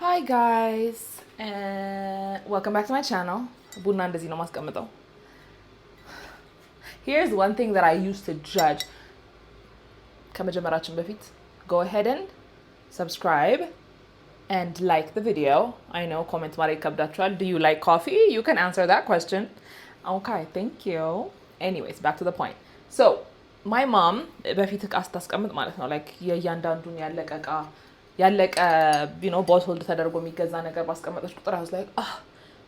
Hi guys, welcome back to my channel. ቡና እንደዚህ ነው ማስቀምጠው. Here's one thing that I used to judge. ከመጀመራችን በፊት go ahead and subscribe and like the video. I know comment ማድረግ ይከብዳችኋል. Do you like coffee? You can answer that question. Okay, thank you. Anyways, back to the point. So, my mom በፊት እቃ ስታስቀምጥ ማለት ነው like የእያንዳንዱን ያለቀ ቦትል ተደርጎ የሚገዛ ነገር ማስቀመጠች ቁጥር I was like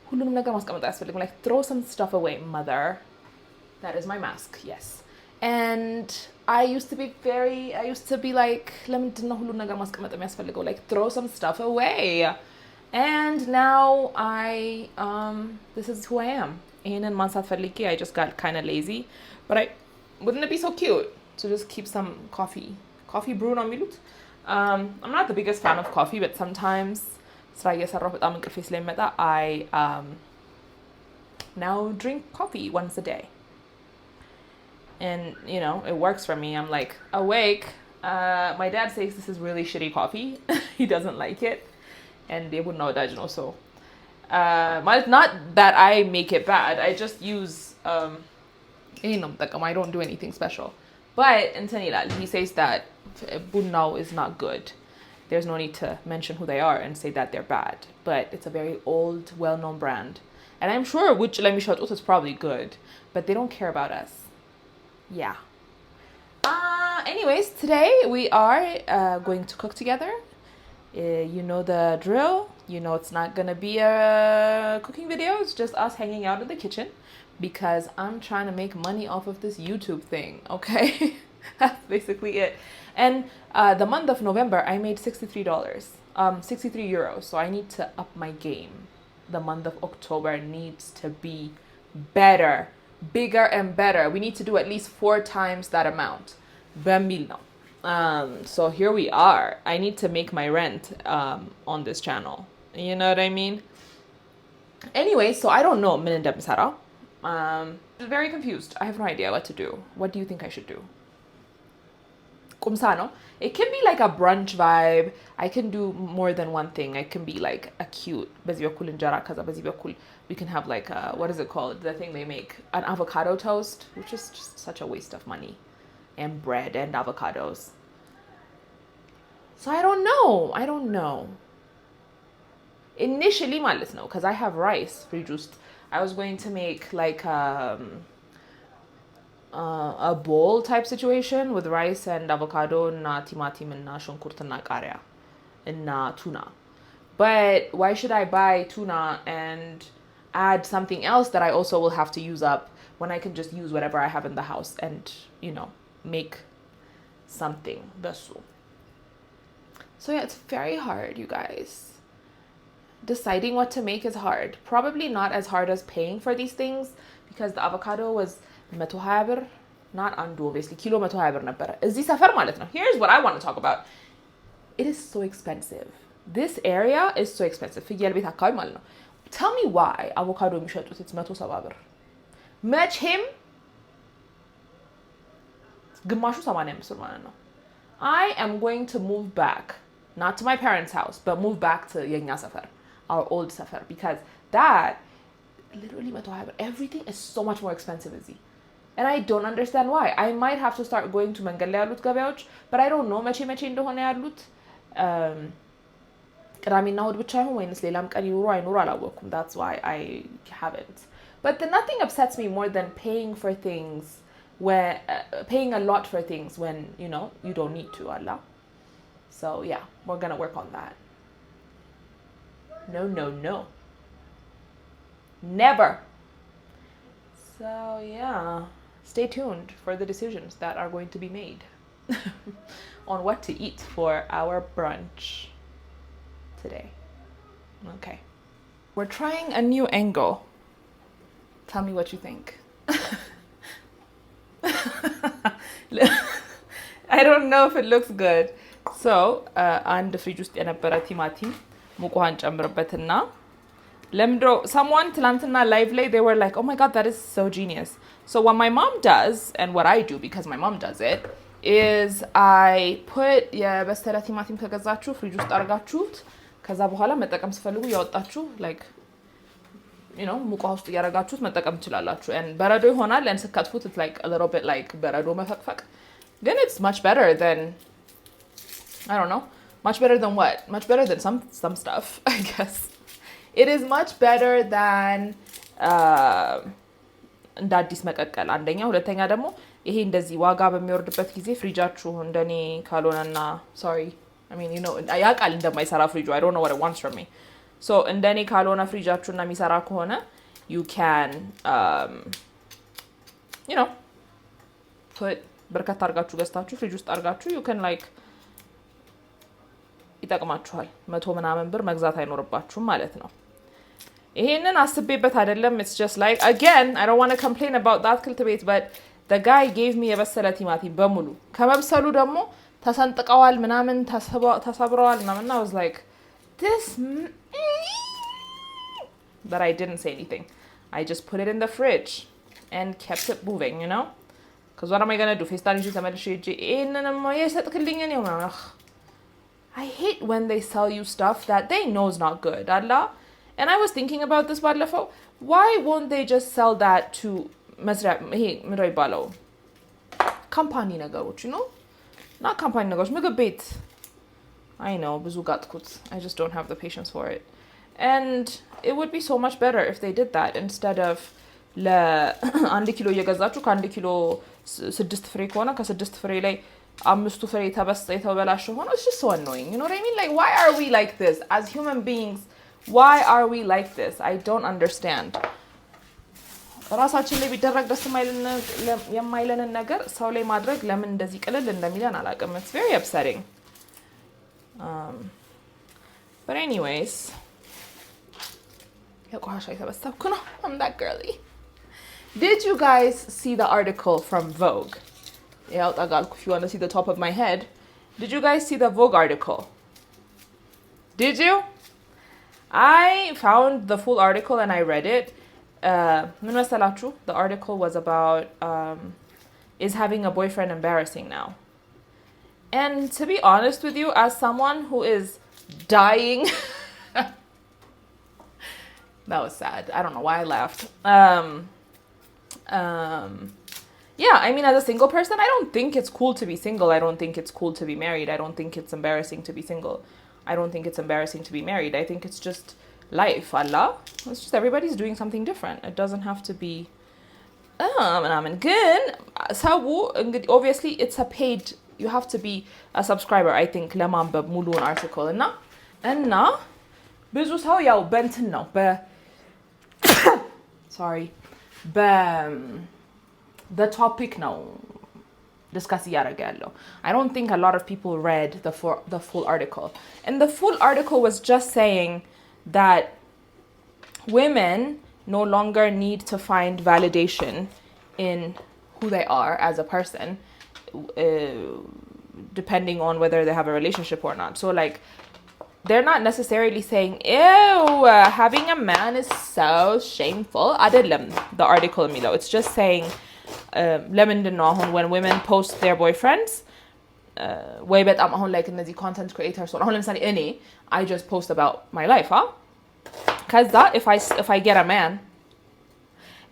ሁሉንም ነገር ማስቀመጥ አያስፈልግም, like throw some stuff away, mother. That is my mask, yes. And I used to be like ለምንድን ነው ሁሉን ነገር ማስቀመጥ የሚያስፈልገው, like throw some stuff away. And now this is who I am. ይሄንን ማንሳት ፈልጌ I just got kind of lazy, but wouldn't it be so cute to just keep some coffee brew ነው የሚሉት. I'm not the biggest fan of coffee, but sometimes ስራ እየሰራሁ በጣም እንቅልፌ ስለሚመጣ I now drink coffee once a day. And, it works for me. I'm like awake. My dad says this is really shitty coffee. He doesn't like it. And they would know that, so. Not that I make it bad. I just use, I don't do anything special. But, he says that bunnao is not good. There's no need to mention who they are and say that they're bad. But it's a very old, well-known brand. And I'm sure which mishaps is probably good. But they don't care about us. Yeah. Anyways, today we are going to cook together. You know the drill. You know it's not going to be a cooking video. It's just us hanging out in the kitchen. Because I'm trying to make money off of this YouTube thing. Okay? That's basically it. And the month of November, I made $63. 63 euros. So I need to up my game. The month of October needs to be better. Bigger and better. We need to do at least 4 times that amount. Bamilno. So here we are. I need to make my rent on this channel. You know what I mean? Anyway, so I don't know. I'm very confused. I have no idea what to do. What do you think I should do? Kumsano. It can be like a brunch vibe. I can do more than one thing. I can be like a cute we can have like what is it called? The thing they make, an avocado toast, which is just such a waste of money, and bread and avocados. So I don't know. Initially, because I have rice reduced. I was going to make like a bowl type situation with rice and avocado and timatim and shunkurt and qaria and tuna. But why should I buy tuna and add something else that I also will have to use up when I can just use whatever I have in the house and, make something. So yeah, it's very hard, you guys. Deciding what to make is hard. Probably not as hard as paying for these things because the avocado was 120 ብር, not አንዱ obviously ኪሎ 120 ብር ነበረ እዚህ ሰፈር ማለት ነው. Here's what I want to talk about. It is so expensive. This area is so expensive. ፍየል ቤት አካባቢ ማለት ነው. Tell me why avocado የሚሸጡት it's 170 ብር. መቼም ግማሹ 85 ብር ማለት ነው. I am going to move back, not to my parents' house, but move back to የኛ ሰፈር, our old ሰፈር, because that literally 120 ብር. Everything is so much more expensive እዚህ. And I don't understand why. I might have to start going to መንገድ ላይ ያሉት ገበያዎች, but I don't know መቼ እንደሆነ ያሉት. ቅዳሜና እሑድ ብቻ ነው ወይንስ ሌላም ቀን ይኑሩ አይኑሩ አላወኩም. That's why I haven't. But nothing upsets me more than paying for things when paying a lot for things when you don't need to. Allah. So yeah, we're gonna work on that. No. Never. So yeah, stay tuned for the decisions that are going to be made on what to eat for our brunch today. Okay. We're trying a new angle. Tell me what you think. I don't know if it looks good. So, አንድ ፍሪጅ ውስጥ የነበረ ቲማቲም ሙቅ ውሃን ጨምርበትና someone ትላንትና live lay, they were like, oh my god, that is so genius. So what my mom does, and what I do because my mom does it, is I put የበሰለ ቲማቲም ከገዛችሁ ፍሪጅ ውስጥ አድርጋችሁት ከዛ በኋላ መጠቀም ስፈልጉ ያወጣችሁ like you know ሙቋ ውስጥ ያረጋችሁት መጠቀም ትችላላችሁ and በረዶ ይሆናል and ስከትፉት it's like a little bit like በረዶ መፈቅፈቅ ግን it's much better than I don't know much better than what much better than some stuff I guess it is much better than እንደ አዲስ መቀቀል አንደኛ ሁለተኛ ደግሞ ይሄ እንደዚህ ዋጋ በሚወርድበት ጊዜ ፍሪጃችሁ እንደኔ ካልሆነና sorry I mean you know ያቃል እንደማይሰራ ፍሪጁ I don't know what it wants from me so እንደኔ ካልሆነ ፍሪጃችሁና የሚሰራ ከሆነ you can you know put በርከት አርጋችሁ ገዝታችሁ ፍሪጅ ውስጥ አርጋችሁ you can like ይጠቅማችኋል 100 ምናምን ብር መግዛት አይኖርባችሁም ማለት ነው ይሄንን አስቤበት አይደለም it's just like again I don't want to complain about that cultivate but the guy gave me የበሰለ ቲማቲም በሙሉ ከመብሰሉ ደግሞ ተሰንጥቀዋል ምናምን ተሰብረዋል ምናምን I was like this but I didn't say anything I just put it in the fridge and kept it moving you know cuz what am I going to do ፌስታል ይዤ ተመልሼ ይሄንንም የሰጥክልኝ ነው I hate when they sell you stuff that they know is not good Allah and I was thinking about this ባለፈው why won't they just sell that to መስሪያ ይሄ ምንድነው ይባለው ካምፓኒ ነገሮች you know not ካምፓኒ ነገሮች ምግብ ቤት I know ብዙ ጋጥኩት I just don't have the patience for it and it would be so much better if they did that instead of ለ1 ኪሎ እየገዛችሁ ከ1 ኪሎ 6 ፍሬ ከሆነ ከ6 ፍሬ ላይ 5 ፍሬ የተበላሸ ሆኖ it's just so annoying you know what I mean like why are we like this as human beings why are we like this I don't understand ራሳችን ላይ ቢደረግ ደስ የማይለንን ነገር ሰው ላይ ማድረግ ለምን እንደዚህ ቅልል እንደሚለን አላውቅም it's very upsetting but anyways የቆሻሻ የተበሰብኩ ነው I'm that girly did you guys see the article from Vogue yeah if you want to see the top of my head did you guys see the Vogue article did you I found the full article and I read it ምን መሰላችሁ the article was about is having a boyfriend embarrassing now and to be honest with you as someone who is dying that was sad I don't know why I laughed yeah I mean as a single person I don't think it's cool to be single I don't think it's cool to be married I don't think it's embarrassing to be single I don't think it's embarrassing to be married I think it's just life Allah it's just everybody's doing something different it doesn't have to be ምናምን ግን ሰው እንግዲህ obviously it's a paid you have to be a subscriber I think ለማንበብ ሙሉውን article እና ብዙ ሰው ያው በእንትን ነው sorry the topic ነው discuss እያደረገ ያለው I don't think a lot of people read the full article and the full article was just saying that women no longer need to find validation in who they are as a person depending on whether they have a relationship or not so like they're not necessarily saying ew having a man is so shameful አይደለም the article የሚለው it's just saying ለምንድን ነው አሁን when women post their boyfriends ወይ በጣም አሁን like እነዚህ content creators አሁን ለምሳሌ እኔ I just post about my life ከዛ if I get a man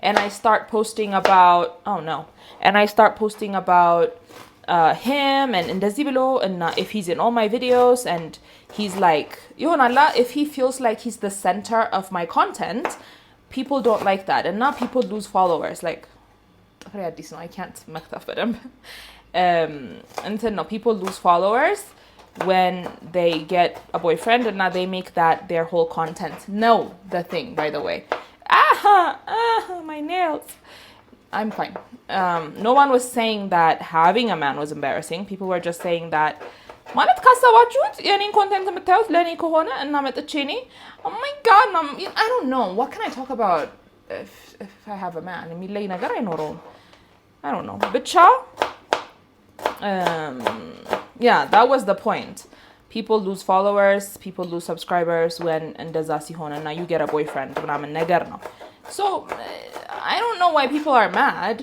and I start posting about and I start posting about him and እንደዚህ ብሎ እና if he's in all my videos and he's like ይሆናላ if he feels like he's the center of my content people don't like that and now people lose followers like I can't መክተፍ በደንብ until no people lose followers when they get a boyfriend and now they make that their whole content no the thing by the way my nails I'm fine no one was saying that having a man was embarrassing people were just saying that ማለት ካሰባችሁት የኔን ኮንቴንት የምታዩት ለኔ ከሆነ እና መጥቼ እኔ oh my god I don't know what can I talk about if I have a man የሚለይ ነገር አይኖረውም I don't know ብቻ yeah that was the point people lose followers people lose subscribers when እንደዛ ሲሆን እና you get a boyfriend ምናምን ነገር ነው so I don't know why people are mad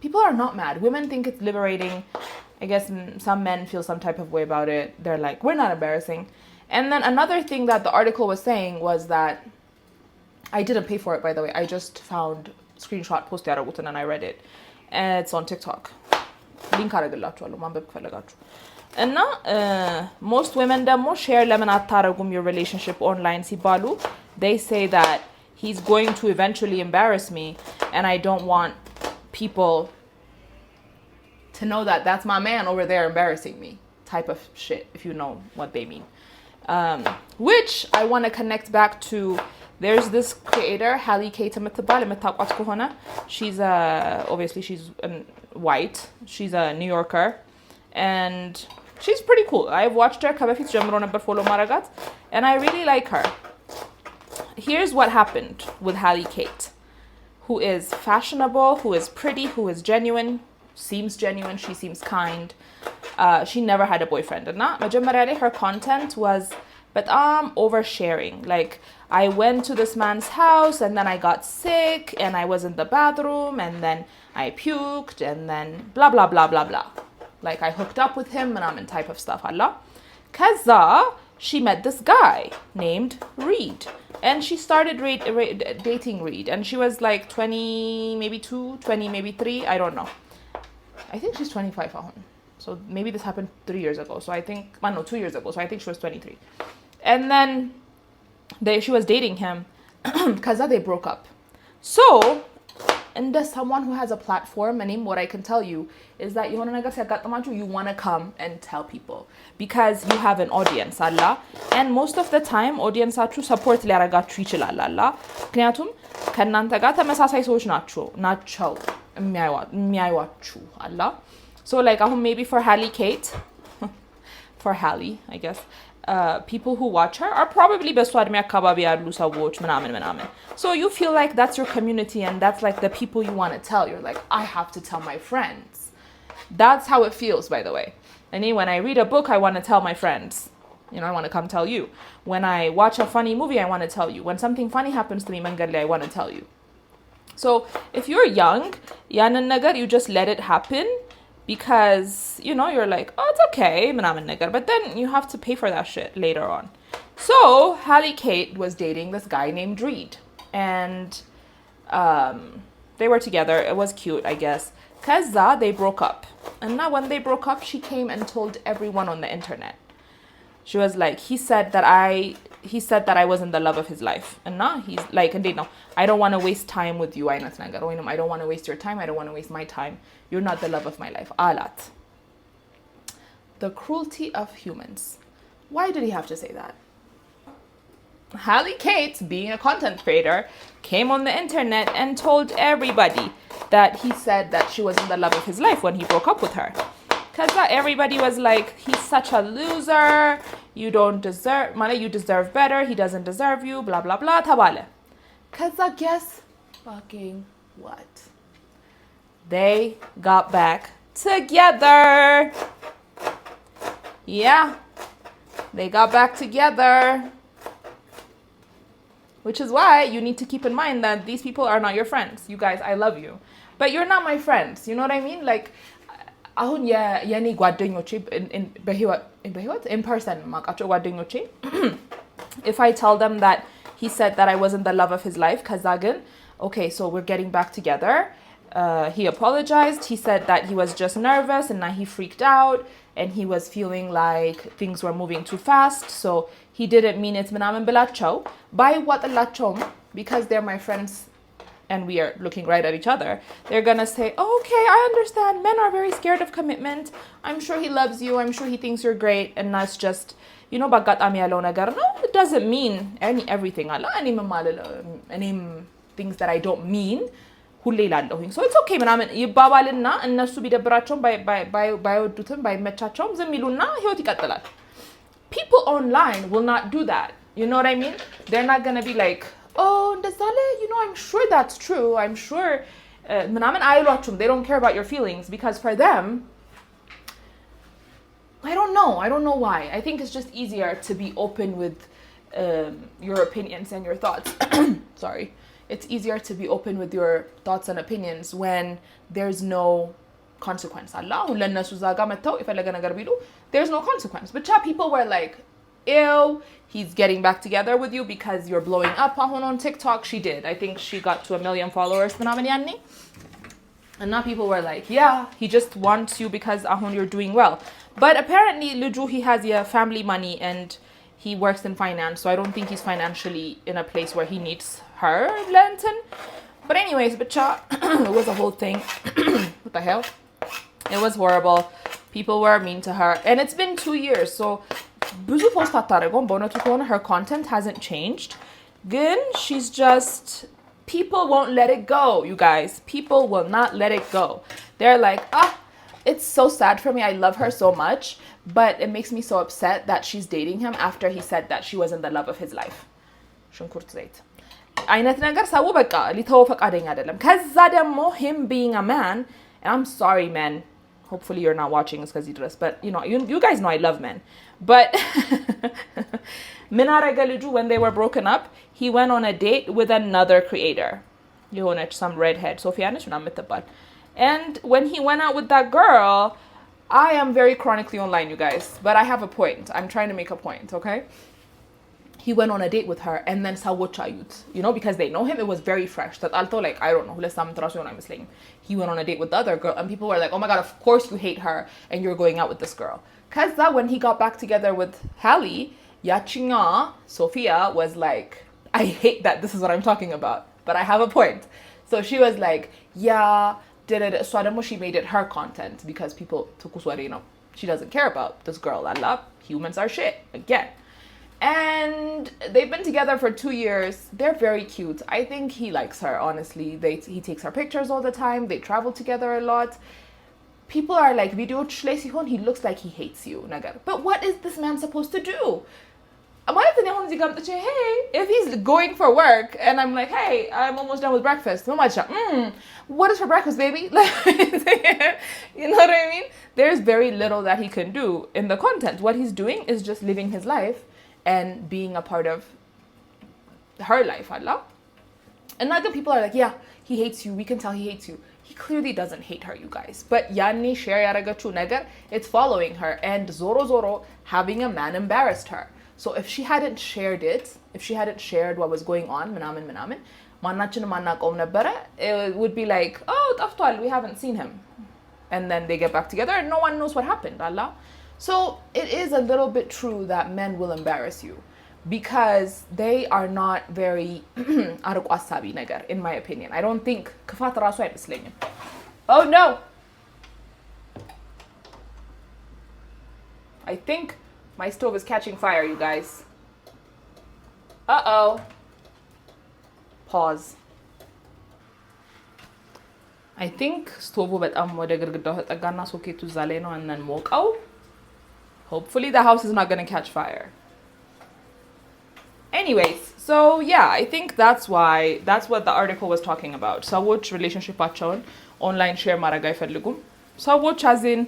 people are not mad women think it's liberating I guess some men feel some type of way about it they're like we're not embarrassing And then another thing that the article was saying was that I didn't pay for it, by the way. I just found screenshot post ያደረጉትን and I read it. And it's on TikTok. ሊንክ አደርግላችኋለሁ ማንበብ ከፈለጋችሁ። እና most women ደግሞ share ለምን አታረጉም your relationship online ሲባሉ they say that he's going to eventually embarrass me and I don't want people to know that that's my man over there embarrassing me type of shit, if you know what they mean. Which I want to connect back to. There's this creator, Hallie Kate የምትባል የምታውቋት ከሆነ she's obviously she's white. She's a New Yorker and she's pretty cool. I've watched her ከበፊት ጀምሮ ነበር follow ማረጋት and I really like her. Here's what happened with Hallie Kate, who is fashionable, who is pretty, who is genuine, she seems kind. She never had a boyfriend. And መጀመሪያ ላይ her content was oversharing. Like, I went to this man's house and then I got sick and I was in the bathroom and then I puked and then blah blah blah blah blah. Like, I hooked up with him and I'm in type of stuff. Allah. Kaza, she met this guy named Reed. And she started dating Reed. And she was like 20, maybe 2, 20, maybe 3. I don't know. I think she's 25 ahun. So maybe this happened 3 years ago. So I think, 2 years ago. So I think she was 23. And then she was dating him. Kaza, they broke up. So, and as someone who has a platform, and what I can tell you is that you want to come and tell people because you have an audience, Allah. And most of the time, audience support ሊያረጋችሁ ይችላል Allah. ምክንያቱም ከእናንተ ጋር ተመሳሳይ ሰዎች ናቸው የሚያዩዋችሁ Allah. So like maybe for Hallie Kate, for Hallie, I guess, people who watch her are probably በሷ እድሜ አካባቢ ያሉ ሰዎች ምናምን. So you feel like that's your community and that's like the people you want to tell. You're like, I have to tell my friends. That's how it feels, by the way. And when I read a book, I want to tell my friends. I want to come tell you. When I watch a funny movie, I want to tell you. When something funny happens to me, mangali, I want to tell you. So if you're young, yanan nagar, you just let it happen. Because, you're like, oh, it's okay, but then you have to pay for that shit later on. So, Hallie Kate was dating this guy named Reed. And they were together. It was cute, I guess. Kaza, they broke up. And now when they broke up, she came and told everyone on the internet. She was like, he said that I wasn't the love of his life. And now he's like, indeed, no, I don't want to waste time with you. I don't want to waste your time. I don't want to waste my time. You're not the love of my life. Alat. The cruelty of humans. Why did he have to say that? Hallie Kate, being a content creator, came on the internet and told everybody that he said that she wasn't the love of his life when he broke up with her. Because everybody was like, he's such a loser, you deserve better, he doesn't deserve you, blah, blah, blah, tabale. Because guess fucking what? They got back together. Yeah, they got back together. Which is why you need to keep in mind that these people are not your friends. You guys, I love you. But you're not my friends. You know what I mean? Like, አሁን የኔ ጓደኞቼ በህይወት in person ማቃቸው ጓደኞቼ if I tell them that he said that I wasn't the love of his life ከዛ ግን okay, so we're getting back together, he apologized, he said that he was just nervous and now he freaked out and he was feeling like things were moving too fast, so he didn't mean it ምናምን ብላቸው ባይዋጥላቸውም because they're my friends and we are looking right at each other, they're gonna say, oh, okay, I understand, men are very scared of commitment, I'm sure he loves you, I'm sure he thinks you're great, and that's just, በአጋጣሚ ያለው ነገር ነው. It doesn't mean everything አለ እኔም things that I don't mean ሁሌ ይላለሁኝ. So it's okay ምናምን ይባባልና እነሱ ቢደብራቸውም ባይወዱትም ባይመቻቸውም ዝም ይሉና ህይወት ይቀጥላል. People online will not do that. You know what I mean? They're not gonna be like, oh, I'm sure that's true. I'm sure. They don't care about your feelings because for them, I don't know why. I think it's just easier to be open with your opinions and your thoughts. Sorry. It's easier to be open with your thoughts and opinions when there's no consequence. There's no consequence. But people were like, ew, he's getting back together with you because you're blowing up on TikTok. She did. I think she got to 1 million followers. And now people were like, yeah, he just wants you because you're doing well. But apparently, Luju, he has family money and he works in finance. So I don't think he's financially in a place where he needs her, Lenton. But anyways, bitcha, it was a whole thing. What the hell? It was horrible. People were mean to her. And it's been 2 years. So her content hasn't changed. Good. She's just... People won't let it go, you guys. People will not let it go. They're like, it's so sad for me. I love her so much. But it makes me so upset that she's dating him after he said that she wasn't the love of his life. ሽንኩርት ዘይት አይነት ነገር ሰው በቃ ሊተው ፈቃደኛ አይደለም። ከዛ ደግሞ him being a man, and I'm sorry men, hopefully you're not watching this because but you guys know I love men. But ምን አረገ ልጁ when they were broken up, he went on a date with another creator. የሆነች some redhead Sophia ነች ምናምን የምትባል. And when he went out with that girl, I am very chronically online, you guys, but I have a point. I'm trying to make a point, okay? He went on a date with her and then ሰዎች አዩት, because they know him. It was very fresh. That alto, like, I don't know, ሁለት ሳምንት ራሱ ይሆን አይመስለኝም. He went on a date with the other girl and people were like, oh my god, of course you hate her and you're going out with this girl. Because that when he got back together with Hallie, ያችኛ Sophia was like, I hate that this is what I'm talking about, but I have a point. So she was like, yeah, እሷ ደግሞ she made it her content because people ትኩስ ወሬ ነው. She doesn't care about this girl. Allah, humans are shit again. And they've been together for 2 years. They're very cute. I think he likes her, honestly. He takes her pictures all the time. They travel together a lot. People are like, video he looks like he hates you. But what is this man supposed to do? Hey, if he's going for work and I'm like, hey, I'm almost done with breakfast. What is for breakfast, baby? You know what I mean? There's very little that he can do in the content. What he's doing is just living his life and being a part of her life, Allah. And other people are like, yeah, he hates you. We can tell he hates you. He clearly doesn't hate her, you guys. But yani share yaragachu nagar, it's following her. And zoro having a man embarrassed her. So if she hadn't shared it, if she hadn't shared what was going on, minamin, manachin mannakom nabara, it would be like, oh, taftal, we haven't seen him. And then they get back together and no one knows what happened, Allah. So it is a little bit true that men will embarrass you because they are not very አርቆ አሳቢ ነገር, in my opinion. I don't think ክፋት ራሱ አይመስለኝም. Oh no! I think my stove is catching fire, you guys. Uh-oh. Pause. I think ስቶቭ በጣም ወደ ግድግዳው ተጠጋና ሶኬቱ እዛ ላይ ነው and then ሞቀው. Hopefully the house is not going to catch fire. Anyways, so yeah, I think that's what the article was talking about. ሰዎች ሪሌሽንሺፓቸውን online share ማድረግ አይፈልጉም. ሰዎች as in,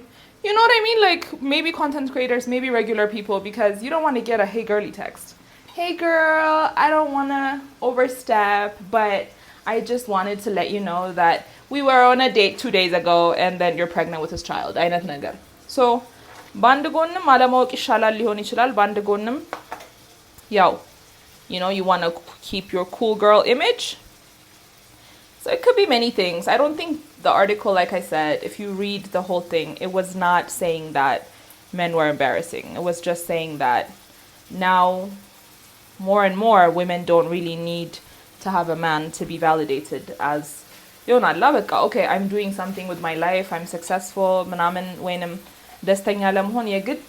you know what I mean? Like maybe content creators, maybe regular people, because you don't want to get a hey girly text. Hey girl, I don't want to overstep, but I just wanted to let you know that we were on a date 2 days ago and then you're pregnant with his child. አይነት ነገር. So በአንድ ጎንም አለማወቅ ይሻላል ሊሆን ይችላል. በአንድ ጎንም ያው you want to keep your cool girl image. So it could be many things. I don't think the article, like I said, if you read the whole thing, it was not saying that men were embarrassing. It was just saying that now more and more women don't really need to have a man to be validated as okay, I'm doing something with my life, I'm successful, ምናምን ወይንም ደስተኛ ለመሆን የግድ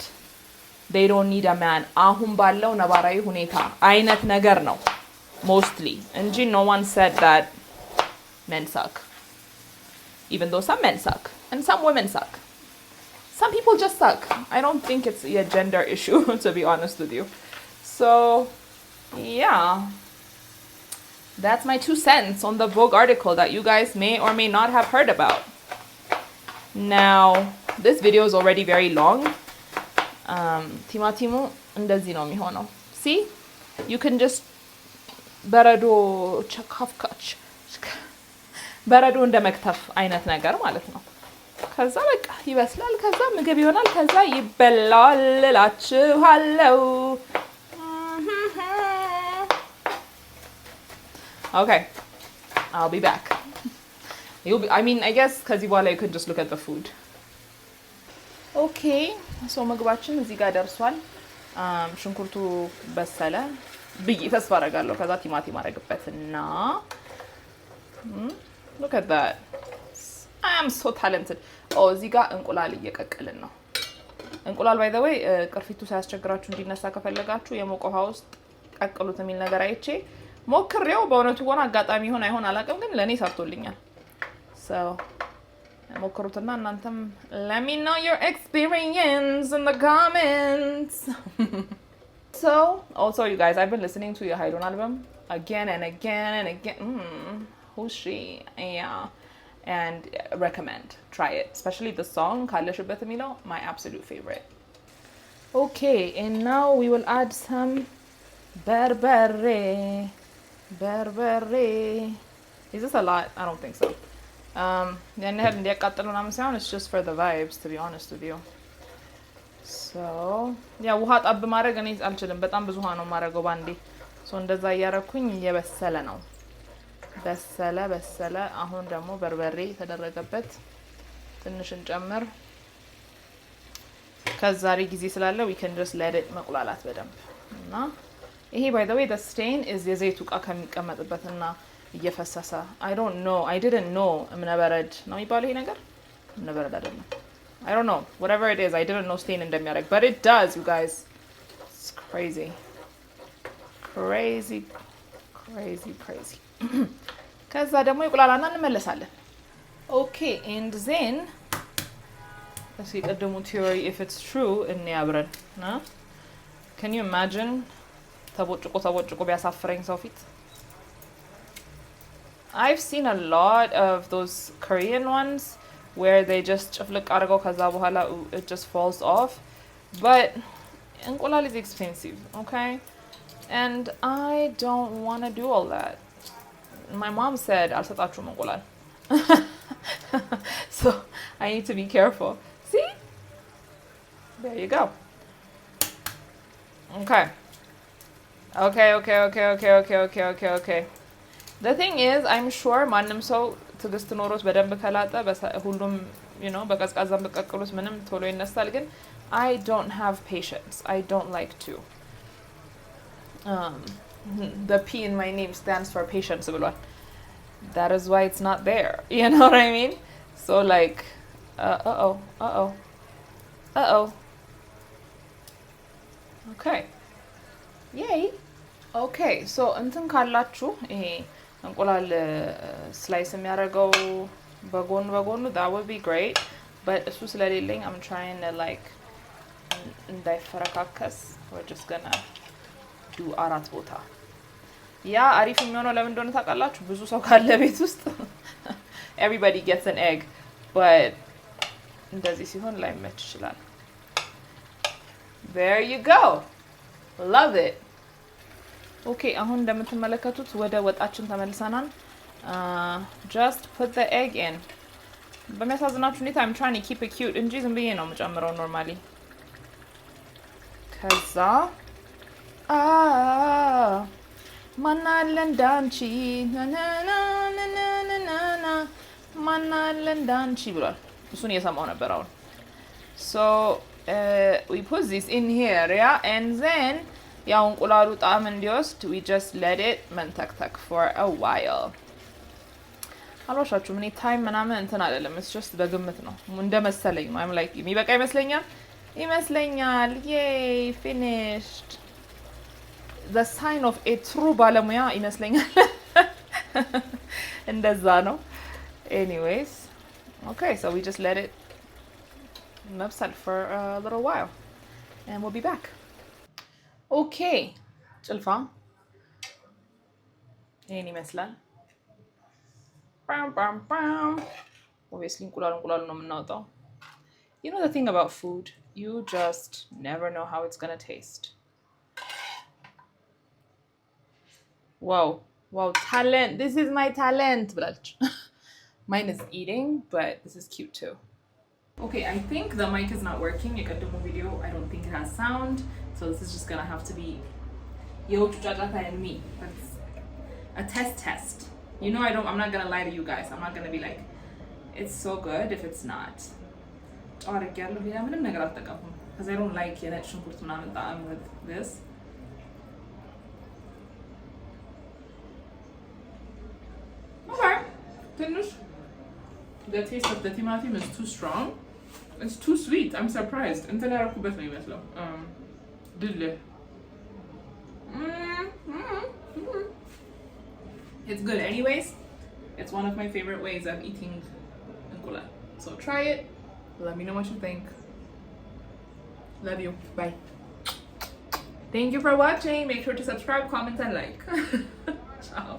they don't need a man. አሁን ባለው ነባራዊ ሁኔታ አይነት ነገር ነው mostly. And no one said that men suck. Even though some men suck and some women suck. Some people just suck. I don't think it's a gender issue, to be honest with you. So, yeah. That's my 2 cents on the Vogue article that you guys may or may not have heard about. Now, this video is already very long. ቲማቲሙ እንደዚህ ነው የሚሆነው. See? You can just በረዶ ቸካፍካች በረዶ እንደመክተፍ አይነት ነገር ማለት ነው. ከዛ በቃ ይበስላል. ከዛ ምግብ ይሆናል. ከዛ ይበላል እላችኋለሁ. Okay, I'll be back. I guess ከዚህ በኋላ you could just look at the food. Okay, so ምግባችን እዚህ ጋር ደርሷል. ሽንኩርቱ በሰለ ብዬ ተስፋ አደርጋለሁ። ከዛ ቲማቲም አደርግበትና look at that. I am so talented. እዚህ ጋር እንቁላል እየቀቀልን ነው። እንቁላል by the way ቅርፊቱ ሳያስቸግራችሁ እንዲነሳ ከፈለጋችሁ የሞቀ ውሃ ውስጥ ቀቅሉት የሚል ነገር አይቼ ሞክሬው በእውነቱ ሆነ አጋጣሚ ይሆን አይሆን አላውቅም፣ ግን ለኔ ሰርቶልኛል። so ሞክሩትና እናንተም let me know your experience in the comments. So also you guys, I've been listening to your Haidon album again and again and again. Who's she? Yeah, and recommend, try it, especially the song Kaleshubet Milo, my absolute favorite. Okay, and now we will add some berbere. Is this a lot? I don't think so. It's just for the vibes, to be honest with you. So yeah, ውሃ ጣብ ማድረግ እኔ አልችልም። በጣም ብዙ ውሃ ነው ማድረገው ባንዴ። so እንደዛ እያረኩኝ እየበሰለ ነው። በሰለ። አሁን ደግሞ በርበሬ ተደረገበት ትንሽ እንጨምር። ከዛሬ ጊዜ ስላለ we can just let it መቁላላት በደንብ እና ይሄ by the way the stain is የዘይቱ ዕቃ ከሚቀመጥበትና እየፈሰሰ I didn't know እምነበረድ ነው የሚባለው ይሄ ነገር እምነበረድ አይደለም I don't know whatever it is I didn't know stain እንደሚያደርግ but it does you guys. It's crazy. ከዛ ደግሞ ይቁላላና እንመለሳለን። Okay, and then let's see ቀደሙ theory if it's true እንያብረን ና can you imagine ተቦጭቆ ቢያሳፍረኝ ሰው ፊት I've seen a lot of those Korean ones where they just ጭፍልቅ አድርገው ከዛ በኋላ it just falls off, but እንቁላል is expensive, okay, and I don't want to do all that. My mom said አልሰጣችሁም እንቁላል so I need to be careful. See, there you go. Okay. The thing is, I'm sure ማንም ሰው ትግስት ኖሮት በደንብ ከላጠ ሁሉም በቀዝቃዛም በቀቅሉት ምንም ቶሎ ይነሳል፣ ግን I don't have patience. I don't like to. The P in my name stands for patience ብሏል. That is why it's not there. You know what I mean? So like Okay. Yay. Okay, so እንትን ካላችሁ ይሄ እንቁላል ስላይስ የሚያደርገው በጎኑ that would be great, but እሱ ስለሌለኝ I'm trying to like እንዳይፈረካከስ we're just gonna do አራት ቦታ ያ አሪፍ የሚሆነው ለምን እንደሆነ ታውቃላችሁ? ብዙ ሰው ካለ ቤት ውስጥ everybody gets an egg, but እንደዚህ ሲሆን ላይመች ይችላል። There you go. Love it. Okay, አሁን እንደምትመለከቱት ወደ ወጣችን ተመልሰናል። Just put the egg in. በሚያሳዝናችሁ ሁኔታ I'm trying to keep it cute እንጂ ዝም ብዬ ነው የምጨምረው ኖርማሊ። ከዛ ማናለን ዳንቺ ማናለን ዳንቺ ብሏል። እሱን እየሰማው ነበር አሁን። So we put this in here, yeah, and then ያው እንቁላሉ ጣዕም እንዲወስድ we just let it መንተክተክ for a while. አልዋሻችሁም፣ እኔ ታይም ምናምን እንትን አይደለም፣ it's just በግምት ነው እንደመሰለኝ ነው። I'm like የሚበቃ ይመስለኛል yay finished. The sign of a true ባለሙያ ይመስለኛል እንደዛ ነው. Anyways, okay, so we just let it መብሰል for a little while and we'll be back. Okay, ጭልፋ ይሄን ይመስላል። Obviously እንቁላሉ ነው የምናወጣው። You know the thing about food, you just never know how it's gonna taste. Wow, talent. This is my talent. Mine is eating, but this is cute too. Okay, I think the mic is not working. የቀደሙ video, I don't think it has sound, so this is just gonna have to be and me. a test. You know, I'm not gonna lie to you guys. I'm not gonna be like, it's so good if it's not. Because I don't like የነጭ ሽንኩርት ምናምን ጣዕም with this. Okay. ትንሽ the taste of the timatim is too strong. It's too sweet. I'm surprised. እንትን ያደረኩበት ነው የሚመስለው ድልህ. It's good anyways. It's one of my favorite ways of eating nkula. So try it. Let me know what you think. Love you. Bye. Thank you for watching. Make sure to subscribe, comment, and like. Ciao.